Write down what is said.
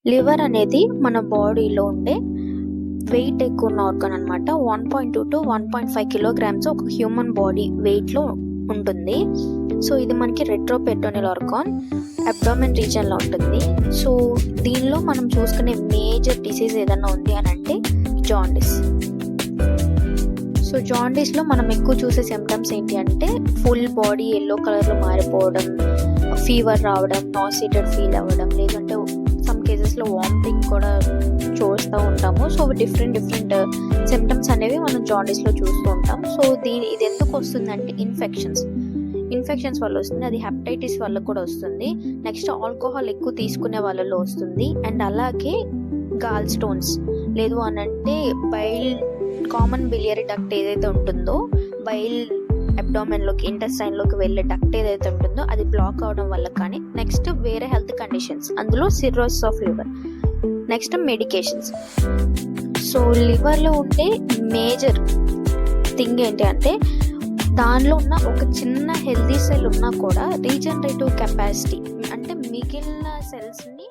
Liver అనేది మన బాడీలో ఉండే వెయిట్ ఎక్కువ ఉన్న ఆర్గాన్ అనమాట. 1.2 to 1.5 కిలోగ్రామ్స్ ఒక హ్యూమన్ బాడీ వెయిట్లో ఉంటుంది. సో ఇది మనకి రెట్రోపెరిటోనియల్ ఆర్గాన్ అబ్డామెన్ రీజన్లో ఉంటుంది. సో దీనిలో మనం చూసుకునే మేజర్ డిసీజ్ ఏదన్నా ఉంది అని అంటే జాండిస్. సో జాండీస్లో మనం ఎక్కువ చూసే సిమ్టమ్స్ ఏంటి అంటే ఫుల్ బాడీ ఎల్లో కలర్లో మారిపోవడం, ఫీవర్ రావడం, నాసియేటెడ్ ఫీల్ అవ్వడం, లేదంటే సమ్ కేసెస్లో వామిటింగ్ కూడా చూస్తూ ఉంటాము. సో డిఫరెంట్ సిమ్టమ్స్ అనేవి మనం జాండీస్లో చూస్తూ ఉంటాం. సో ఇది ఎందుకు వస్తుందంటే ఇన్ఫెక్షన్స్ వల్ల వస్తుంది. అది హెపటైటిస్ వల్ల కూడా వస్తుంది. నెక్స్ట్ ఆల్కహాల్ ఎక్కువ తీసుకునే వాళ్ళలో వస్తుంది. అండ్ అలాగే గాల్ స్టోన్స్, లేదు అనంటే కామన్ బిలియరీ డక్ట్ ఏదైతే ఉంటుందో, బైల్ అబ్డామెన్లోకి ఇంటెస్టైన్లోకి వెళ్ళే డక్ట్ ఏదైతే ఉంటుందో అది బ్లాక్ అవడం వల్ల కానీ, నెక్స్ట్ వేరే హెల్త్ కండిషన్స్, అందులో cirrhosis of liver, next medications. So లివర్లో ఉండే మేజర్ థింగ్ ఏంటి అంటే దానిలో ఉన్న ఒక చిన్న హెల్దీ సెల్ ఉన్నా కూడా రీజనరేటివ్ కెపాసిటీ అంటే మిగిలిన సెల్స్ని